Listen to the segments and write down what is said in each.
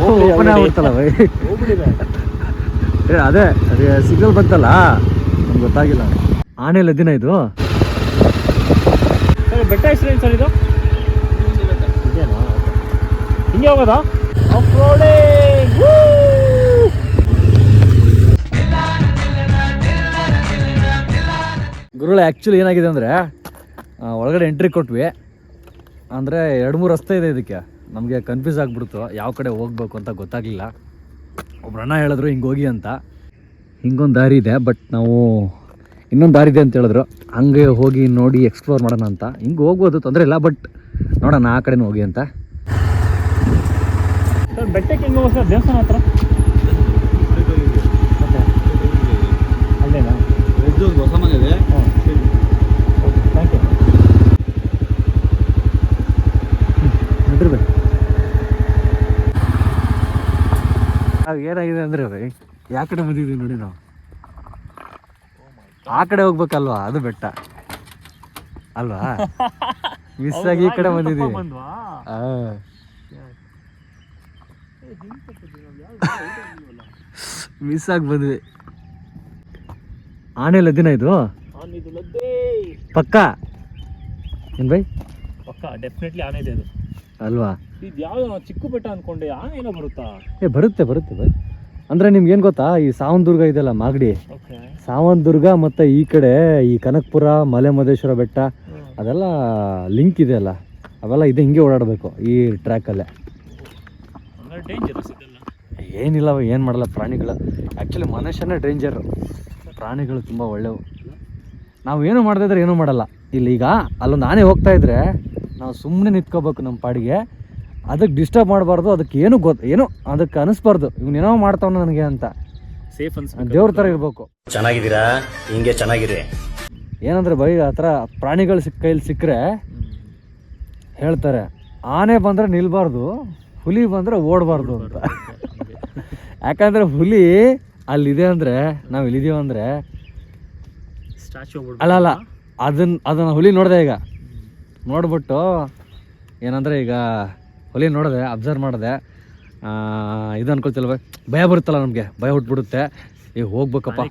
Open ಆಗ್ಬಿಡ್ತಲ್ಲ ಬೈ. ಅದೇ ಸಿಗ್ನಲ್ ಬಂತಲ್ಲ ನಮ್ಗೆ ಗೊತ್ತಾಗಿಲ್ಲ. ಆನೆಲ್ಲ ದಿನ ಇದು ಬೆಟ್ಟ ಹೆಸರು ಸರ್ ಇದು ಹಿಂಗೆ ಹೋಗೋದಾ? ಗುರುಗಳು ಆ್ಯಕ್ಚುಲಿ ಏನಾಗಿದೆ ಅಂದರೆ ಒಳಗಡೆ ಎಂಟ್ರಿ ಕೊಟ್ವಿ ಅಂದರೆ 2-3 ರಸ್ತೆ ಇದೆ ಇದಕ್ಕೆ. ನಮಗೆ ಕನ್ಫ್ಯೂಸ್ ಆಗಿಬಿಡ್ತು ಯಾವ ಕಡೆ ಹೋಗ್ಬೇಕು ಅಂತ ಗೊತ್ತಾಗಲಿಲ್ಲ. ಒಬ್ರು ಅಣ್ಣ ಹೇಳಿದ್ರು ಹಿಂಗೆ ಹೋಗಿ ಅಂತ. ಹಿಂಗೊಂದು ದಾರಿ ಇದೆ, ಬಟ್ ನಾವು ಇನ್ನೊಂದು ದಾರಿ ಇದೆ ಅಂತ ಹೇಳಿದ್ರು. ಹಂಗೆ ಹೋಗಿ ನೋಡಿ ಎಕ್ಸ್ಪ್ಲೋರ್ ಮಾಡೋಣ ಅಂತ. ಹಿಂಗೆ ಹೋಗ್ಬೋದು, ತೊಂದರೆ ಇಲ್ಲ, ಬಟ್ ನೋಡೋಣ ಆ ಕಡೆನೂ ಹೋಗಿ ಅಂತ. ಸರ್ ಬೆಟ್ಟಕ್ಕೆ ಹೆಂಗೆ ಹೋಗೋದು ಸರ್? ದೇವಸ್ಥಾನ ಹತ್ರ ಅಲ್ಲೇನಾ? ಹೊಸ ಮನೆ ಇದೆ. Thank you. ಏನಾಗಿದೆ ಅಂದರೆ ಬೈ, ಯಾವ ಕಡೆ ಬಂದಿದ್ದೀವಿ ನೋಡಿ ನಾವು. ಆ ಕಡೆ ಹೋಗ್ಬೇಕಲ್ವಾ, ಅದು ಬೆಟ್ಟ ಅಲ್ವಾ? ಮಿಸ್ ಆಗಿ ಈ ಕಡೆ ಬಂದಿದ್ದೀವಿ. ಮಿಸ್ ಆಗಿ ಬಂದ್ವಿ. ಆನೆಲ್ಲ ದಿನ ಇದು ಪಕ್ಕ ಏನ್ ಬೈ? ಪಕ್ಕ ಡೆಫಿನೆಟ್ಲಿ ಆನೆ ಇದೆ ಅದು ಅಲ್ವಾ? ಇದು ಯಾವ್ದು ಚಿಕ್ಕ ಬೆಟ್ಟ ಅನ್ಕೊಂಡೆ, ಆನೆ ಏನೋ ಬರುತ್ತಾ? ಬರುತ್ತೆ ಬೈ. ಅಂದರೆ ನಿಮ್ಗೆ ಏನು ಗೊತ್ತಾ, ಈ ಸಾವಂತದುರ್ಗ ಇದೆಲ್ಲ ಮಾಗಡಿ, ಸಾವಂತದುರ್ಗ ಮತ್ತು ಈ ಕಡೆ ಈ ಕನಕಪುರ, ಮಲೆ ಮಹದೇಶ್ವರ ಬೆಟ್ಟ ಅದೆಲ್ಲ ಲಿಂಕ್ ಇದೆ ಅಲ್ಲ, ಅವೆಲ್ಲ ಇದೆ. ಹಿಂಗೆ ಓಡಾಡಬೇಕು ಈ ಟ್ರ್ಯಾಕಲ್ಲೇ. ಏನಿಲ್ಲ, ಏನು ಮಾಡಲ್ಲ ಪ್ರಾಣಿಗಳು. ಆ್ಯಕ್ಚುಲಿ ಮನುಷ್ಯನೇ ಡೇಂಜರು, ಪ್ರಾಣಿಗಳು ತುಂಬ ಒಳ್ಳೆವು. ನಾವು ಏನು ಮಾಡದಿದ್ರೆ ಏನೂ ಮಾಡಲ್ಲ. ಇಲ್ಲಿ ಈಗ ಅಲ್ಲೊಂದು ಆನೆ ಹೋಗ್ತಾ ಇದ್ರೆ ನಾವು ಸುಮ್ಮನೆ ನಿಂತ್ಕೋಬೇಕು ನಮ್ಮ ಪಾಡಿಗೆ. ಅದಕ್ಕೆ ಡಿಸ್ಟರ್ಬ್ ಮಾಡಬಾರ್ದು, ಅದಕ್ಕೆ ಏನು ಅದಕ್ಕೆ ಅನಿಸ್ಬಾರ್ದು ಇವನೇನೋ ಮಾಡ್ತಾವ ನನಗೆ ಅಂತ. ಸೇಫ್ ಅನ್ಸ ದೇವ್ರ ಥರ ಇರಬೇಕು. ಚೆನ್ನಾಗಿದ್ದೀರಾ? ಹಿಂಗೆ ಚೆನ್ನಾಗಿರಿ. ಏನಂದ್ರೆ ಬೈ, ಆ ಥರ ಪ್ರಾಣಿಗಳು ಕೈಲಿ ಸಿಕ್ಕರೆ ಹೇಳ್ತಾರೆ ಆನೆ ಬಂದರೆ ನಿಲ್ಬಾರ್ದು, ಹುಲಿ ಬಂದರೆ ಓಡಬಾರ್ದು ಅಂತ. ಯಾಕಂದರೆ ಹುಲಿ ಅಲ್ಲಿದೆ ಅಂದರೆ ನಾವು ಇಲ್ಲಿದ್ದೀವಿ ಅಂದರೆ ಅಲ್ಲ ಅದನ್ನು ಹುಲಿ ನೋಡಿದೆ. ಈಗ ನೋಡ್ಬಿಟ್ಟು ಏನಂದರೆ ಈಗ ಹುಲಿ ನೋಡಿದೆ, ಅಬ್ಸರ್ವ್ ಮಾಡಿದೆ, ಇದು ಅನ್ಕೊಳ್ತಿಲ್ಲ ಭಯ ಬರುತ್ತಲ್ಲ, ನಮಗೆ ಭಯ ಹುಟ್ಬಿಡುತ್ತೆ. ಈಗ ಹೋಗ್ಬೇಕಪ್ಪ,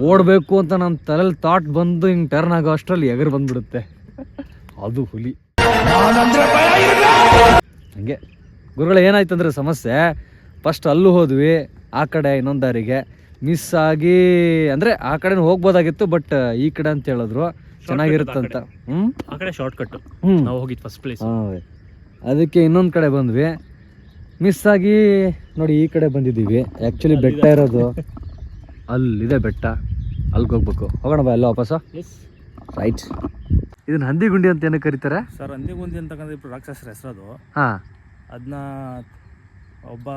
ಓಡಬೇಕು ಅಂತ ನಮ್ಮ ತಲೆಯಲ್ಲಿ ಥಾಟ್ ಬಂದು ಹಿಂಗೆ ಟರ್ನ್ ಆಗೋ ಅಷ್ಟರಲ್ಲಿ ಎಗರು ಬಂದ್ಬಿಡುತ್ತೆ. ಅದು ಹುಲಿ. ಹಂಗೆ ಗುರುಗಳು ಏನಾಯ್ತು ಅಂದರೆ ಸಮಸ್ಯೆ, ಫಸ್ಟ್ ಅಲ್ಲೂ ಹೋದ್ವಿ, ಆ ಕಡೆ ಇನ್ನೊಂದು ದಾರಿಗೆ ಮಿಸ್ ಆಗಿ, ಅಂದರೆ ಆ ಕಡೆ ಹೋಗ್ಬೋದಾಗಿತ್ತು, ಬಟ್ ಈ ಕಡೆ ಅಂತ ಹೇಳಿದ್ರು ಚೆನ್ನಾಗಿರುತ್ತಂತ. ಆ ಕಡೆ ಶಾರ್ಟ್ ಕಟ್ ನಾವು ಹೋಗಿದ್ದು ಫಸ್ಟ್ ಪ್ಲೇಸ್. ಅದಕ್ಕೆ ಇನ್ನೊಂದು ಕಡೆ ಬಂದ್ವಿ, ಮಿಸ್ ಆಗಿ ನೋಡಿ ಈ ಕಡೆ ಬಂದಿದ್ದೀವಿ. ಆ್ಯಕ್ಚುಲಿ ಬೆಟ್ಟ ಇರೋದು ಅಲ್ಲಿದೆ, ಬೆಟ್ಟ ಅಲ್ಲಿಗೆ ಹೋಗ್ಬೇಕು. ಹೋಗೋಣ ಬಾ ಎಲ್ಲ ವಾಪಸ್ಸು. ರೈಟ್. ಇದನ್ನ ಹಂದಿಗುಂಡಿ ಅಂತ ಏನಕ್ಕೆ ಕರೀತಾರೆ ಸರ್? ಹಂದಿಗುಂಡಿ ಅಂತಕ್ಕಂಥ ರಾಕ್ಷಸರ ಹೆಸರದು. ಹಾಂ, ಅದನ್ನ ಒಬ್ಬ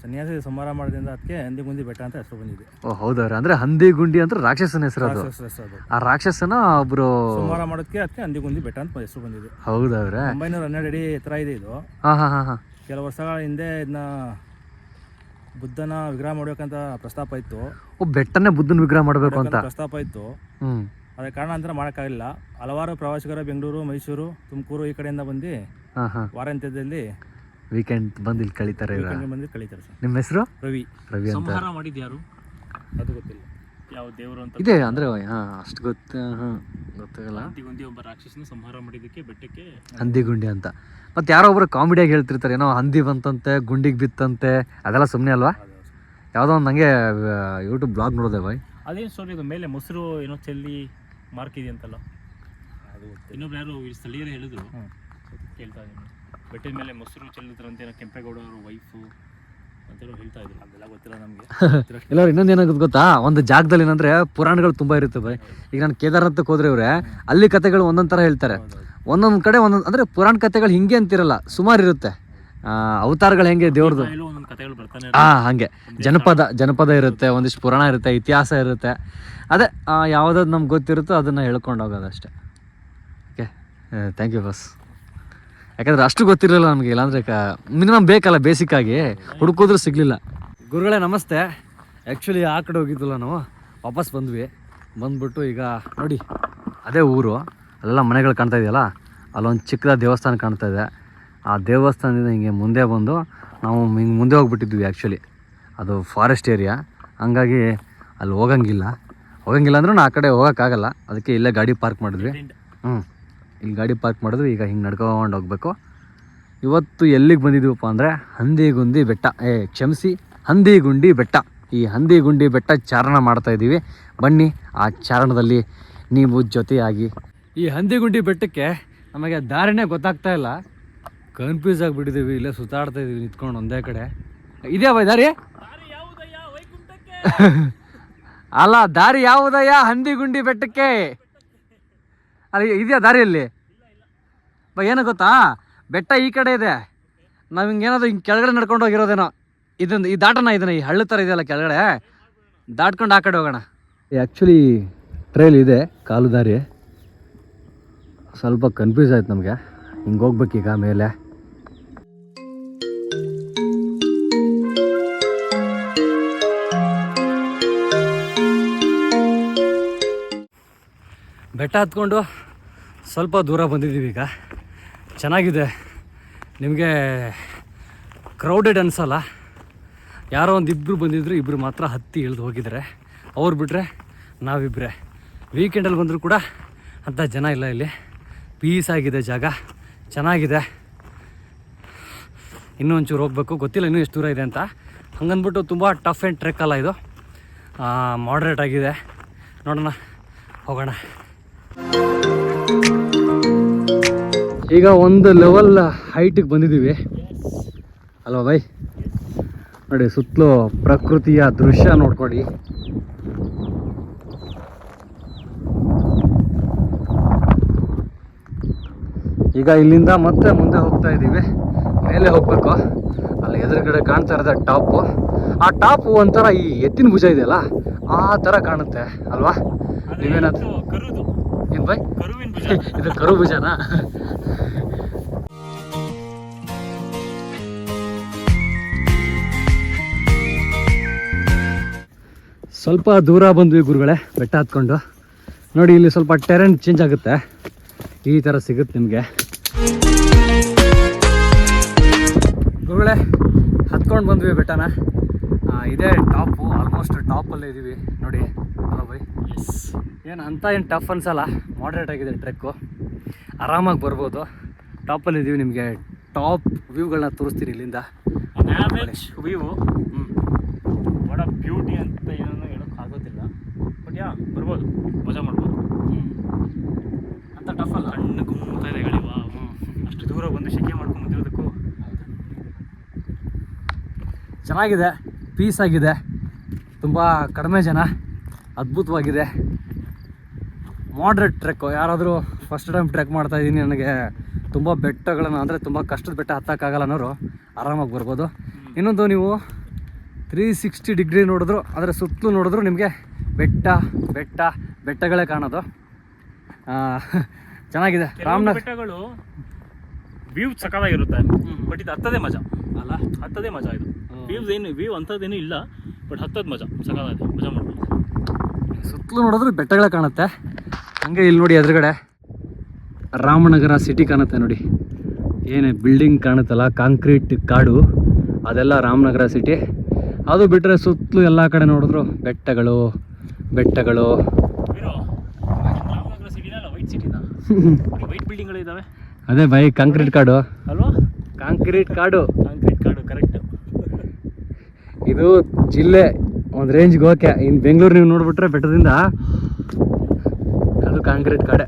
ಸನ್ಯಾಸಿ ಸಂಹಾರ ಮಾಡೋದ್ರಿಂದ ಅದಕ್ಕೆ ಹಂದಿಗುಂದಿ ಬೆಟ್ಟ ಅಂತ ಹೆಸರು ಬಂದಿದೆ. ಓ ಹೌದವ್ರೆ, ಅಂದರೆ ಹಂದಿಗುಂಡಿ ಅಂತ ರಾಕ್ಷಸನ ಹೆಸರು ಅದು. ಆ ರಾಕ್ಷಸನ ಒಬ್ರು ಸಂಹಾರ ಮಾಡೋದಕ್ಕೆ ಅದಕ್ಕೆ ಹಂದಿಗುಂದಿ ಬೆಟ್ಟ ಅಂತ ಹೆಸರು ಬಂದಿದೆ. ಹೌದವ್ರೆ. 912 ಅಡಿ ಎತ್ತರ ಇದೆ ಇದು. ಹಾಂ. ಕೆಲವು ವರ್ಷಗಳ ಹಿಂದೆ ಇದನ್ನ ಬುದ್ಧನ ವಿಗ್ರಹ ಮಾಡ್ಬೇಕಂತ ಪ್ರಸ್ತಾಪ ಇತ್ತು. ಬೆಟ್ಟನೇ ಬುದ್ಧನ ವಿಗ್ರಹ ಮಾಡಬೇಕು ಅಂತ ಪ್ರಸ್ತಾಪ ಇತ್ತು. ಅದಕ್ಕೆ ಕಾರಣಾಂತರ ಮಾಡೋಕ್ಕಾಗಿಲ್ಲ. ಹಲವಾರು ಪ್ರವಾಸಿಗರು ಬೆಂಗಳೂರು, ಮೈಸೂರು, ತುಮಕೂರು ಈ ಕಡೆಯಿಂದ ಬಂದು ವಾರಾಂತ್ಯದಲ್ಲಿ ವೀಕೆಂಡ್ ಬಂದು ಇಲ್ಲಿ ಕಳೀತಾರೆ. ಬಂದು ಕಳೀತಾರೆ ಸರ್. ನಿಮ್ಮ ಹೆಸರು? ರವಿ ಅಂತ. ಸಂಹಾರ ಮಾಡಿದ್ದು ಯಾರು ಅದು ಗೊತ್ತಿಲ್ಲ, ಯಾವ ದೇವರು ಅಂತ ಇದೆ ಅಂದರೆ ಅಷ್ಟು ಗೊತ್ತಾಗಲ್ಲ. ಹಂದಿಗುಂದಿ ಒಬ್ಬ ರಾಕ್ಷಸನ ಸಂಹಾರ ಮಾಡಿದ್ದಕ್ಕೆ ಬೆಟ್ಟಕ್ಕೆ ಹಂದಿಗುಂಡಿ ಅಂತ. ಮತ್ತು ಯಾರೋ ಒಬ್ಬರು ಕಾಮಿಡಿಯಾಗಿ ಹೇಳ್ತಿರ್ತಾರೆ, ಏನೋ ಹಂದಿ ಬಂತಂತೆ, ಗುಂಡಿಗೆ ಬಿತ್ತಂತೆ, ಅದೆಲ್ಲ ಸುಮ್ಮನೆ ಅಲ್ವಾ? ಯಾವುದೋ ಒಂದು ನನಗೆ ಯೂಟ್ಯೂಬ್ ಬ್ಲಾಗ್ ನೋಡಿದೆ ಬಾಯ್. ಅದೇನು ಸ್ಟೋರಿ ಇದು? ಮೇಲೆ ಮೊಸರು ಏನೋ ಚೆಲ್ಲಿ ಮಾರ್ಕ್ ಇದೆ ಅಂತಲ್ಲ, ಅದು ಇನ್ನೊಬ್ರು ಯಾರು ಸ್ಥಳೀಯರು ಹೇಳಿದ್ರು, ಕೇಳ್ತಾ ಇದ್ದೀನಿ. ಬೆಟ್ಟದ ಮೇಲೆ ಮೊಸರು ಚೆಲ್ಲಿದ್ರಂತೆ ಕೆಂಪೇಗೌಡ ಅವ್ರ ವೈಫು ಅಂತೇಳಿ ಹೇಳ್ತಾ ಇದ್ರು. ಅದೆಲ್ಲ ಗೊತ್ತಿಲ್ಲ ನಮಗೆ. ಇಲ್ಲ ಇನ್ನೊಂದು ಏನಾಗುತ್ತೆ ಗೊತ್ತಾ, ಒಂದು ಜಾಗದಲ್ಲಿ ಏನಂದರೆ ಪುರಾಣಗಳು ತುಂಬ ಇರುತ್ತೆ ಬಾಯ್. ಈಗ ನಾನು ಕೇದಾರನಾಥಕ್ಕೆ ಹೋದ್ರೆ ಇವ್ರೆ ಅಲ್ಲಿ ಕತೆಗಳು ಒಂದೊಂದು ಥರ ಹೇಳ್ತಾರೆ. ಒಂದೊಂದು ಕಡೆ ಒಂದೊಂದು, ಅಂದರೆ ಪುರಾಣ ಕತೆಗಳು ಹಿಂಗೆ ಅಂತಿರಲ್ಲ, ಸುಮಾರು ಇರುತ್ತೆ. ಅವತಾರಗಳು ಹೆಂಗೆ ದೇವ್ರದ್ದು ಹಾಗೆ ಜನಪದ ಇರುತ್ತೆ, ಒಂದಿಷ್ಟು ಪುರಾಣ ಇರುತ್ತೆ, ಇತಿಹಾಸ ಇರುತ್ತೆ. ಅದೇ ಯಾವುದಾದ್ರು ನಮ್ಗೆ ಗೊತ್ತಿರುತ್ತೋ ಅದನ್ನು ಹೇಳ್ಕೊಂಡು ಹೋಗೋದು ಅಷ್ಟೇ. ಓಕೆ, ಥ್ಯಾಂಕ್ ಯು ಬಸ್. ಯಾಕಂದರೆ ಅಷ್ಟು ಗೊತ್ತಿರಲಿಲ್ಲ ನಮಗೆ. ಇಲ್ಲಾಂದರೆ ಮಿನಿಮಮ್ ಬೇಕಲ್ಲ, ಬೇಸಿಕ್ಕಾಗಿ ಹುಡುಕಿದ್ರೂ ಸಿಗಲಿಲ್ಲ. ಗುರುಗಳೇ ನಮಸ್ತೆ. ಆ್ಯಕ್ಚುಲಿ ಆ ಕಡೆ ಹೋಗಿದ್ವಲ್ಲ ನಾವು, ವಾಪಸ್ ಬಂದ್ಬಿಟ್ಟು ಈಗ ನೋಡಿ ಅದೇ ಊರು, ಅಲ್ಲೆಲ್ಲ ಮನೆಗಳು ಕಾಣ್ತಾ ಇದೆಯಲ್ಲ, ಅಲ್ಲೊಂದು ಚಿಕ್ಕದಾದ ದೇವಸ್ಥಾನ ಕಾಣ್ತಾ ಇದೆ. ಆ ದೇವಸ್ಥಾನದಿಂದ ಹಿಂಗೆ ಮುಂದೆ ಬಂದು ನಾವು ಹಿಂಗೆ ಮುಂದೆ ಹೋಗ್ಬಿಟ್ಟಿದ್ವಿ ಆ್ಯಕ್ಚುಲಿ. ಅದು ಫಾರೆಸ್ಟ್ ಏರಿಯಾ, ಹಂಗಾಗಿ ಅಲ್ಲಿ ಹೋಗಂಗಿಲ್ಲ ಅಂದ್ರೂ ಆ ಕಡೆ ಹೋಗೋಕ್ಕಾಗಲ್ಲ. ಅದಕ್ಕೆ ಇಲ್ಲೇ ಗಾಡಿ ಪಾರ್ಕ್ ಮಾಡಿದ್ವಿ. ಇಲ್ಲಿ ಗಾಡಿ ಪಾರ್ಕ್ ಮಾಡಿದ್ವಿ. ಈಗ ಹಿಂಗೆ ನಡ್ಕೊಂಡು ಹೋಗ್ಬೇಕು. ಇವತ್ತು ಎಲ್ಲಿಗೆ ಬಂದಿದ್ದೀವಪ್ಪ ಅಂದರೆ ಹಂದಿಗುಂದಿ ಬೆಟ್ಟ, ಹಂದಿಗುಂಡಿ ಬೆಟ್ಟ. ಈ ಹಂದಿಗುಂಡಿ ಬೆಟ್ಟ ಚಾರಣ ಮಾಡ್ತಾಯಿದ್ದೀವಿ. ಬನ್ನಿ, ಆ ಚಾರಣದಲ್ಲಿ ನೀವು ಜೊತೆಯಾಗಿ. ಈ ಹಂದಿಗುಂಡಿ ಬೆಟ್ಟಕ್ಕೆ ನಮಗೆ ದಾರಿನೇ ಗೊತ್ತಾಗ್ತಾ ಇಲ್ಲ, ಕನ್ಫ್ಯೂಸ್ ಆಗಿಬಿಟ್ಟಿದ್ದೀವಿ. ಇಲ್ಲೇ ಸುತ್ತಾಡ್ತಾ ಇದ್ದೀವಿ ನಿಂತ್ಕೊಂಡು ಒಂದೇ ಕಡೆ. ಇದೆಯಾ ದಾರಿ? ಅಲ್ಲ, ದಾರಿ ಯಾವುದಯ್ಯ ಹಂದಿಗುಂಡಿ ಬೆಟ್ಟಕ್ಕೆ? ಅಲ್ಲಿ ಇದೆಯಾ ದಾರಿಯಲ್ಲಿ? ಏನೋ ಗೊತ್ತಾ, ಬೆಟ್ಟ ಈ ಕಡೆ ಇದೆ, ನಾವು ಹಿಂಗೇನಾದ್ರು ಹಿಂಗೆ ಕೆಳಗಡೆ ನಡ್ಕೊಂಡು ಹೋಗಿರೋದೇನೋ. ಈ ದಾಟನ ಇದನ್ನ, ಈ ಹಳ್ಳ ಥರ ಇದೆಯಲ್ಲ ಕೆಳಗಡೆ, ದಾಟ್ಕೊಂಡು ಆ ಕಡೆ ಹೋಗೋಣ. ಆ್ಯಕ್ಚುಲಿ ಟ್ರೈಲ್ ಇದೆ, ಕಾಲು ದಾರಿ. ಸ್ವಲ್ಪ ಕನ್ಫ್ಯೂಸ್ ಆಯ್ತು ನಮಗೆ. ಹಿಂಗೆ ಹೋಗ್ಬೇಕೀಗ ಮೇಲೆ. ಬೆಟ್ಟ ಹತ್ಕೊಂಡು ಸ್ವಲ್ಪ ದೂರ ಬಂದಿದ್ದೀವಿ ಈಗ. ಚೆನ್ನಾಗಿದೆ, ನಿಮಗೆ ಕ್ರೌಡೆಡ್ ಅನಿಸಲ್ಲ. ಯಾರೋ ಒಂದು ಇಬ್ಬರು ಬಂದಿದ್ರು, ಇಬ್ಬರು ಮಾತ್ರ ಹತ್ತಿ ಇಳಿದು ಹೋಗಿದ್ದಾರೆ. ಅವ್ರು ಬಿಟ್ಟರೆ ನಾವಿಬ್ಬರೇ. ವೀಕೆಂಡಲ್ಲಿ ಬಂದರೂ ಕೂಡ ಅಂಥ ಜನ ಇಲ್ಲ ಇಲ್ಲಿ. ಪೀಸ್ ಆಗಿದೆ ಜಾಗ, ಚೆನ್ನಾಗಿದೆ. ಇನ್ನೂ ಒಂಚೂರು ಹೋಗಬೇಕು, ಗೊತ್ತಿಲ್ಲ ಇನ್ನೂ ಎಷ್ಟು ದೂರ ಇದೆ ಅಂತ. ಹಂಗಂದ್ಬಿಟ್ಟು ತುಂಬ ಟಫ್ ಆ್ಯಂಡ್ ಟ್ರೆಕ್ ಅಲ್ಲ ಇದು, ಮಾಡ್ರೇಟ್ ಆಗಿದೆ. ನೋಡೋಣ, ಹೋಗೋಣ. ಈಗ ಒಂದು ಲೆವೆಲ್ ಹೈಟಿಗೆ ಬಂದಿದ್ದೀವಿ ಅಲ್ವಾ ಬೈ? ನೋಡಿ, ಸುತ್ತಲೂ ಪ್ರಕೃತಿಯ ದೃಶ್ಯ ನೋಡ್ಕೊಳ್ಳಿ. ಈಗ ಇಲ್ಲಿಂದ ಮತ್ತೆ ಮುಂದೆ ಹೋಗ್ತಾ ಇದ್ದೀವಿ, ಮೇಲೆ ಹೋಗ್ಬೇಕು. ಅಲ್ಲಿ ಎದುರುಗಡೆ ಕಾಣ್ತಾ ಇರೋದ ಟಾಪು. ಆ ಟಾಪು ಒಂಥರ ಈ ಎತ್ತಿನ ಭುಜ ಇದೆಯಲ್ಲ, ಆ ಥರ ಕಾಣುತ್ತೆ ಅಲ್ವಾ? ನೀವೇನಾದ್ರು ಏನು ಬೈ? ಇದು ಕರು ಭುಜನಾ? ಸ್ವಲ್ಪ ದೂರ ಬಂದ್ವಿ ಗುರುಗಳೇ ಬೆಟ್ಟ ಹತ್ಕೊಂಡು. ನೋಡಿ, ಇಲ್ಲಿ ಸ್ವಲ್ಪ ಟೆರೆನ್ ಚೇಂಜ್ ಆಗುತ್ತೆ, ಈ ಥರ ಸಿಗುತ್ತೆ ನಿಮಗೆ. ಗುರುಗಳೇ ಹತ್ಕೊಂಡು ಬಂದ್ವಿ ಬೆಟ್ಟನ. ಇದೇ ಟಾಪು, ಆಲ್ಮೋಸ್ಟ್ ಟಾಪಲ್ಲೇ ಇದ್ದೀವಿ ನೋಡಿ. ಅಲ್ಲ ಬೈ? ಏನು ಟಫ್ ಅನ್ಸಲ್ಲ, ಮಾಡ್ರೇಟ್ ಆಗಿದೆ ಟ್ರೆಕ್ಕು, ಆರಾಮಾಗಿ ಬರ್ಬೋದು. ಟಾಪಲ್ಲಿ ಇದ್ದೀವಿ. ನಿಮಗೆ ಟಾಪ್ ವ್ಯೂಗಳನ್ನ ತೋರಿಸ್ತೀನಿ ಇಲ್ಲಿಂದ. ವ್ಯೂ ವಾಟ್ ಅ ಬ್ಯೂಟಿ ಅಂತ ಏನೋ ಹೇಳೋಕ್ಕಾಗೋದಿಲ್ಲ, ಬಟ್ ಬರ್ಬೋದು, ಮಜಾ ಮಾಡ್ಬೋದು. ಅಂತ ಟಫ್ ಅಲ್ಲ, ಹಣ್ಣು ಗುಮ್ಮುತ್ತಾ ಇದೆ ಗಾಳಿ. ಅಷ್ಟು ದೂರ ಬಂದು ಶೆಕೆ ಮಾಡ್ಕೊಂಡು ಬಂದಿರೋದಕ್ಕೂ ಚೆನ್ನಾಗಿದೆ, ಪೀಸ್ ಆಗಿದೆ, ತುಂಬ ಕಡಿಮೆ ಜನ, ಅದ್ಭುತವಾಗಿದೆ. Moderate trek. ಯಾರಾದರೂ ಫಸ್ಟ್ ಟೈಮ್ ಟ್ರೆಕ್ ಮಾಡ್ತಾಯಿದ್ದೀನಿ, ನನಗೆ ತುಂಬ ಬೆಟ್ಟಗಳನ್ನು ಅಂದರೆ ತುಂಬ ಕಷ್ಟದ ಬೆಟ್ಟ ಹತ್ತಕ್ಕಾಗಲ್ಲ ಅನ್ನೋರು ಆರಾಮಾಗಿ ಬರ್ಬೋದು. ಇನ್ನೊಂದು, ನೀವು 360 ಡಿಗ್ರಿ ನೋಡಿದ್ರು, ಅಂದರೆ ಸುತ್ತಲೂ ನೋಡಿದ್ರು ನಿಮಗೆ ಬೆಟ್ಟಗಳೇ ಕಾಣೋದು. ಚೆನ್ನಾಗಿದೆ. ರಾಮನಗರ ಬೆಟ್ಟಗಳು ವ್ಯೂ ಸಕಾಲಾಗಿರುತ್ತೆ, ಬಟ್ ಇದು ಹತ್ತದೇ ಮಜಾ ಅಲ್ಲ, ಹತ್ತದೇ ಮಜಾ. ಇದು ವ್ಯೂ ಅಂಥದ್ದೇನು ಇಲ್ಲ, ಬಟ್ ಹತ್ತದ ಮಜಾ ಸಕಾಲಾಗಿದೆ, ಮಜಾ ಮಾಡ್ಬೋದು. ಸುತ್ತಲೂ ನೋಡಿದ್ರು ಬೆಟ್ಟಗಳೇ ಕಾಣುತ್ತೆ. ಹಂಗೆ ಇಲ್ಲಿ ನೋಡಿ ಎದುರುಗಡೆ ರಾಮನಗರ ಸಿಟಿ ಕಾಣುತ್ತೆ ನೋಡಿ. ಏನು ಬಿಲ್ಡಿಂಗ್ ಕಾಣುತ್ತಲ್ಲ, ಕಾಂಕ್ರೀಟ್ ಕಾಡು, ಅದೆಲ್ಲ ರಾಮನಗರ ಸಿಟಿ. ಅದು ಬಿಟ್ಟರೆ ಸುತ್ತಲೂ ಎಲ್ಲ ಕಡೆ ನೋಡಿದ್ರು ಬೆಟ್ಟಗಳು. ರಾಮನಗರ ಸಿಟಿನ ವೈಟ್ ಸಿಟಿನ ವೈಟ್ ಬಿಲ್ಡಿಂಗ್ಗಳು ಇದ್ದಾವೆ. ಅದೇ ಬೈ, ಕಾಂಕ್ರೀಟ್ ಕಾಡು ಅಲ್ವಾ? ಕಾಂಕ್ರೀಟ್ ಕಾಡು ಕರೆಕ್ಟ್. ಇದು ಜಿಲ್ಲೆ ಒಂದು ರೇಂಜ್ಗೆ ಓಕೆ. ಇನ್ನು ಬೆಂಗಳೂರು ನೀವು ನೋಡ್ಬಿಟ್ರೆ ಬೆಟ್ಟದಿಂದ ಅದು ಕಾಂಕ್ರೀಟ್ ಕಾಡೆ.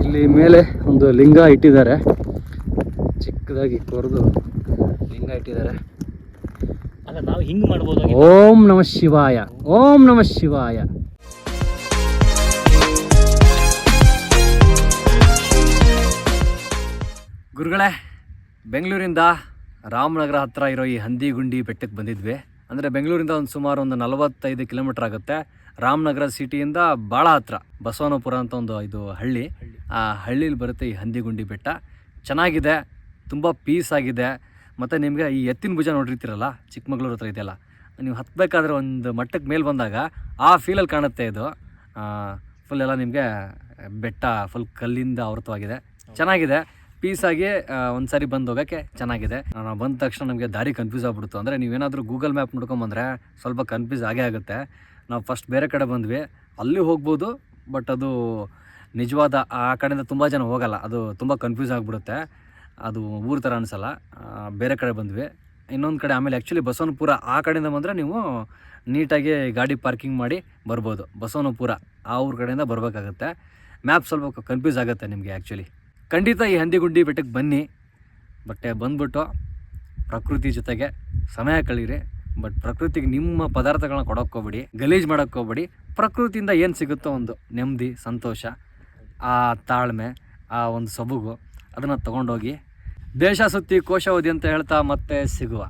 ಇಲ್ಲಿ ಮೇಲೆ ಒಂದು ಲಿಂಗ ಇಟ್ಟಿದ್ದಾರೆ, ಚಿಕ್ಕದಾಗಿ ಕೊರೆದು ಲಿಂಗ ಇಟ್ಟಿದ್ದಾರೆ. ಅಲ್ಲ, ನಾವು ಹಿಂಗೆ ಮಾಡ್ಬೋದು. ಓಂ ನಮಃ ಶಿವಾಯ, ಓಂ ನಮಃ ಶಿವಾಯ. ಗುರುಗಳೇ, ಬೆಂಗಳೂರಿಂದ ರಾಮನಗರ ಹತ್ತಿರ ಇರೋ ಈ ಹಂದಿಗುಂಡಿ ಬೆಟ್ಟಕ್ಕೆ ಬಂದಿದ್ವಿ. ಅಂದರೆ ಬೆಂಗಳೂರಿಂದ ಸುಮಾರು ಒಂದು 45 ಕಿಲೋಮೀಟ್ರ್ ಆಗುತ್ತೆ. ರಾಮನಗರ ಸಿಟಿಯಿಂದ ಭಾಳ ಹತ್ರ, ಬಸವನಪುರ ಅಂತ ಒಂದು ಇದು ಹಳ್ಳಿ, ಆ ಹಳ್ಳೀಲಿ ಬರುತ್ತೆ ಈ ಹಂದಿಗುಂಡಿ ಬೆಟ್ಟ. ಚೆನ್ನಾಗಿದೆ, ತುಂಬ ಪೀಸ್ ಆಗಿದೆ. ಮತ್ತು ನಿಮಗೆ ಈ ಎತ್ತಿನ ಭುಜ ನೋಡಿರ್ತೀರಲ್ಲ, ಚಿಕ್ಕಮಗಳೂರು ಹತ್ರ ಇದೆಯಲ್ಲ, ನೀವು ಹತ್ತಬೇಕಾದ್ರೆ ಒಂದು ಮಟ್ಟಕ್ಕೆ ಮೇಲೆ ಬಂದಾಗ ಆ ಫೀಲಲ್ಲಿ ಕಾಣುತ್ತೆ ಇದು. ಫುಲ್ ಎಲ್ಲ ನಿಮಗೆ ಬೆಟ್ಟ ಫುಲ್ ಕಲ್ಲಿಂದ ಆವೃತವಾಗಿದೆ, ಚೆನ್ನಾಗಿದೆ. ಪೀಸಾಗಿ ಒಂದು ಸಾರಿ ಬಂದು ಹೋಗೋಕ್ಕೆ ಚೆನ್ನಾಗಿದೆ. ನಾವು ಬಂದ ತಕ್ಷಣ ನಮಗೆ ದಾರಿ ಕನ್ಫ್ಯೂಸ್ ಆಗ್ಬಿಡ್ತು. ಅಂದರೆ ನೀವೇನಾದರೂ ಗೂಗಲ್ ಮ್ಯಾಪ್ ನೋಡ್ಕೊಂಬಂದರೆ ಸ್ವಲ್ಪ ಕನ್ಫ್ಯೂಸ್ ಆಗೇ ಆಗುತ್ತೆ. ನಾವು ಫಸ್ಟ್ ಬೇರೆ ಕಡೆ ಬಂದ್ವಿ, ಅಲ್ಲಿ ಹೋಗ್ಬೋದು, ಬಟ್ ಅದು ನಿಜವಾದ ಆ ಕಡೆಯಿಂದ ತುಂಬ ಜನ ಹೋಗಲ್ಲ, ಅದು ತುಂಬ ಕನ್ಫ್ಯೂಸ್ ಆಗಿಬಿಡುತ್ತೆ, ಅದು ಊರ ಥರ ಅನಿಸಲ್ಲ. ಬೇರೆ ಕಡೆ ಬಂದ್ವಿ. ಇನ್ನೊಂದು ಕಡೆ ಆಮೇಲೆ ಆ್ಯಕ್ಚುಲಿ ಬಸವನಪುರ ಆ ಕಡೆಯಿಂದ ಬಂದರೆ ನೀವು ನೀಟಾಗಿ ಗಾಡಿ ಪಾರ್ಕಿಂಗ್ ಮಾಡಿ ಬರ್ಬೋದು. ಬಸವನಪುರ ಆ ಊರ ಕಡೆಯಿಂದ ಬರಬೇಕಾಗತ್ತೆ. ಮ್ಯಾಪ್ ಸ್ವಲ್ಪ ಕನ್ಫ್ಯೂಸ್ ಆಗುತ್ತೆ ನಿಮಗೆ ಆ್ಯಕ್ಚುಲಿ. ಖಂಡಿತ ಈ ಹಂದಿಗುಂಡಿ ಬೆಟ್ಟಕ್ಕೆ ಬನ್ನಿ, ಬಟ್ ಬಂದ್ಬಿಟ್ಟು ಪ್ರಕೃತಿ ಜೊತೆಗೆ ಸಮಯ ಕಳೀರಿ. ಬಟ್ ಪ್ರಕೃತಿಗೆ ನಿಮ್ಮ ಪದಾರ್ಥಗಳನ್ನ ಕೊಡೋಕ್ಕೋಗ್ಬೇಡಿ, ಗಲೀಜು ಮಾಡೋಕ್ಕೋಗ್ಬೇಡಿ. ಪ್ರಕೃತಿಯಿಂದ ಏನು ಸಿಗುತ್ತೋ ಒಂದು ನೆಮ್ಮದಿ, ಸಂತೋಷ, ಆ ತಾಳ್ಮೆ, ಆ ಒಂದು ಸೊಬಗು, ಅದನ್ನು ತೊಗೊಂಡೋಗಿ. ದೇಶ ಸುತ್ತಿ ಕೋಶ ಓದಿ ಅಂತ ಹೇಳ್ತಾ ಮತ್ತೆ ಸಿಗುವ.